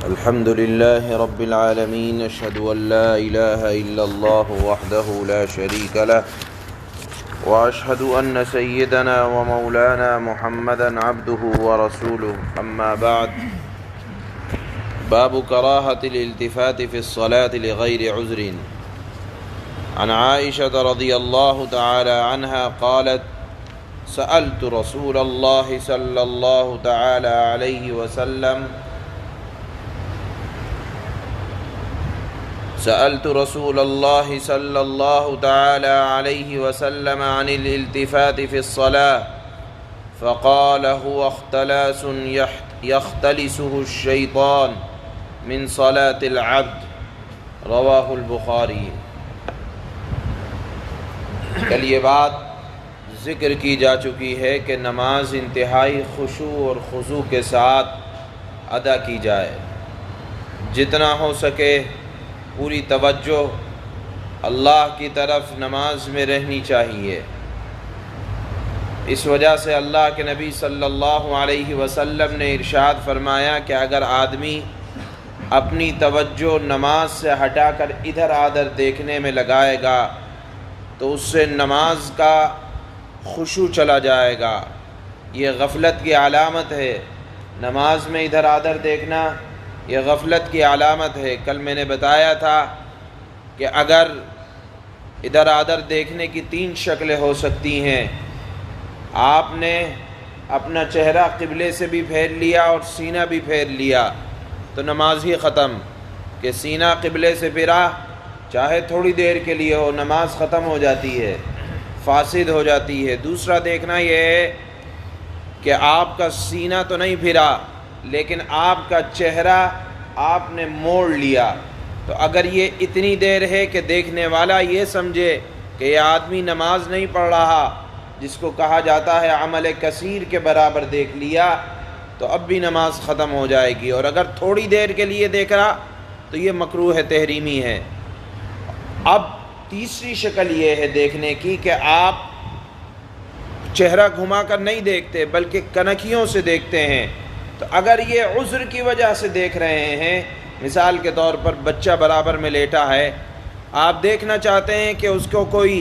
الحمد لله رب العالمين، أشهد أن لا إله إلا الله وحده لا شريك له، وأشهد أن سيدنا ومولانا محمدا عبده ورسوله. أما بعد، باب كراهة الالتفات في الصلاة لغير عذر. عن عائشة رضي الله تعالى عنها قالت: سألت رسول الله صلى الله تعالى عليه وسلم سألت رسول الله صلى الله تعالى عليه وسلم عن الالتفات في الصلاة فقال: هو اختلاس يختلسه الشيطان من صلاة العبد. رواہ البخاری. کل یہ بات ذکر کی جا چکی ہے کہ نماز انتہائی خشوع اور خضوع کے ساتھ ادا کی جائے، جتنا ہو سکے پوری توجہ اللہ کی طرف نماز میں رہنی چاہیے. اس وجہ سے اللہ کے نبی صلی اللہ علیہ وسلم نے ارشاد فرمایا کہ اگر آدمی اپنی توجہ نماز سے ہٹا کر ادھر ادھر دیکھنے میں لگائے گا تو اس سے نماز کا خشوع چلا جائے گا. یہ غفلت کی علامت ہے. نماز میں ادھر ادھر دیکھنا یہ غفلت کی علامت ہے. کل میں نے بتایا تھا کہ اگر ادھر ادھر دیکھنے کی 3 شکلیں ہو سکتی ہیں. آپ نے اپنا چہرہ قبلے سے بھی پھیر لیا اور سینہ بھی پھیر لیا تو نماز ہی ختم. کہ سینہ قبلے سے پھرا چاہے تھوڑی دیر کے لیے ہو، نماز ختم ہو جاتی ہے، فاسد ہو جاتی ہے. دوسرا دیکھنا یہ ہے کہ آپ کا سینہ تو نہیں پھرا لیکن آپ کا چہرہ آپ نے موڑ لیا. تو اگر یہ اتنی دیر ہے کہ دیکھنے والا یہ سمجھے کہ یہ آدمی نماز نہیں پڑھ رہا، جس کو کہا جاتا ہے عمل کثیر کے برابر دیکھ لیا، تو اب بھی نماز ختم ہو جائے گی. اور اگر تھوڑی دیر کے لیے دیکھ رہا تو یہ مکروہ تحریمی ہے. اب تیسری شکل یہ ہے دیکھنے کی کہ آپ چہرہ گھما کر نہیں دیکھتے بلکہ کنکھیوں سے دیکھتے ہیں. تو اگر یہ عذر کی وجہ سے دیکھ رہے ہیں، مثال کے طور پر بچہ برابر میں لیٹا ہے، آپ دیکھنا چاہتے ہیں کہ اس کو کوئی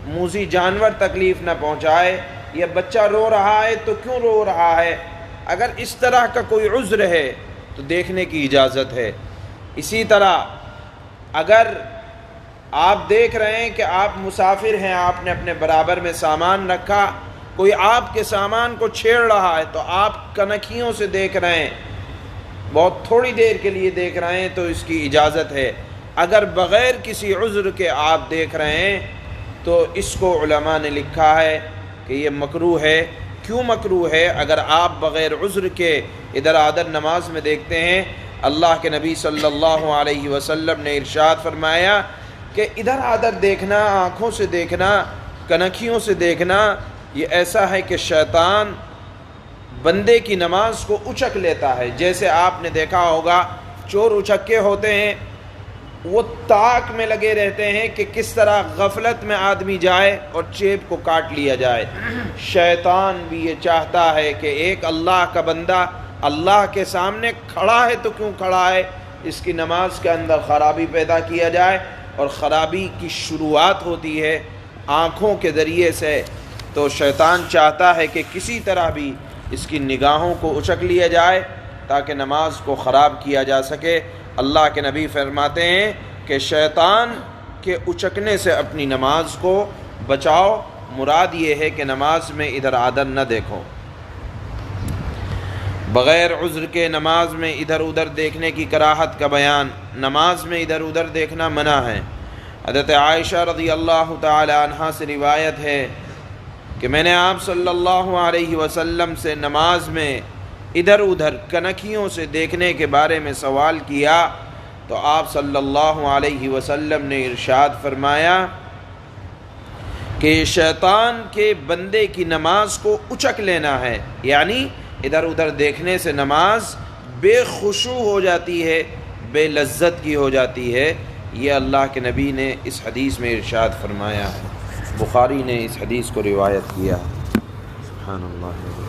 موذی جانور تکلیف نہ پہنچائے، یا بچہ رو رہا ہے تو کیوں رو رہا ہے، اگر اس طرح کا کوئی عذر ہے تو دیکھنے کی اجازت ہے. اسی طرح اگر آپ دیکھ رہے ہیں کہ آپ مسافر ہیں، آپ نے اپنے برابر میں سامان رکھا، کوئی آپ کے سامان کو چھیڑ رہا ہے تو آپ کنکھیوں سے دیکھ رہے ہیں، بہت تھوڑی دیر کے لیے دیکھ رہے ہیں تو اس کی اجازت ہے. اگر بغیر کسی عذر کے آپ دیکھ رہے ہیں تو اس کو علماء نے لکھا ہے کہ یہ مکروہ ہے. کیوں مکروہ ہے؟ اگر آپ بغیر عذر کے ادھر ادھر نماز میں دیکھتے ہیں، اللہ کے نبی صلی اللہ علیہ وسلم نے ارشاد فرمایا کہ ادھر ادھر دیکھنا، آنکھوں سے دیکھنا، کنکھیوں سے دیکھنا، یہ ایسا ہے کہ شیطان بندے کی نماز کو اچک لیتا ہے. جیسے آپ نے دیکھا ہوگا چور اچکے ہوتے ہیں، وہ تاک میں لگے رہتے ہیں کہ کس طرح غفلت میں آدمی جائے اور جیب کو کاٹ لیا جائے. شیطان بھی یہ چاہتا ہے کہ ایک اللہ کا بندہ اللہ کے سامنے کھڑا ہے تو کیوں کھڑا ہے، اس کی نماز کے اندر خرابی پیدا کیا جائے. اور خرابی کی شروعات ہوتی ہے آنکھوں کے ذریعے سے، تو شیطان چاہتا ہے کہ کسی طرح بھی اس کی نگاہوں کو اچک لیا جائے تاکہ نماز کو خراب کیا جا سکے. اللہ کے نبی فرماتے ہیں کہ شیطان کے اچکنے سے اپنی نماز کو بچاؤ. مراد یہ ہے کہ نماز میں ادھر ادھر نہ دیکھو. بغیر عذر کے نماز میں ادھر ادھر دیکھنے کی کراہت کا بیان. نماز میں ادھر ادھر دیکھنا منع ہے. حضرت عائشہ رضی اللہ تعالی عنہا سے روایت ہے کہ میں نے آپ صلی اللہ علیہ وسلم سے نماز میں ادھر ادھر کنکھیوں سے دیکھنے کے بارے میں سوال کیا تو آپ صلی اللہ علیہ وسلم نے ارشاد فرمایا کہ شیطان کے بندے کی نماز کو اچک لینا ہے. یعنی ادھر ادھر دیکھنے سے نماز بے خشوع ہو جاتی ہے، بے لذت کی ہو جاتی ہے. یہ اللہ کے نبی نے اس حدیث میں ارشاد فرمایا ہے. بخاری نے اس حدیث کو روایت کیا. سبحان اللہ.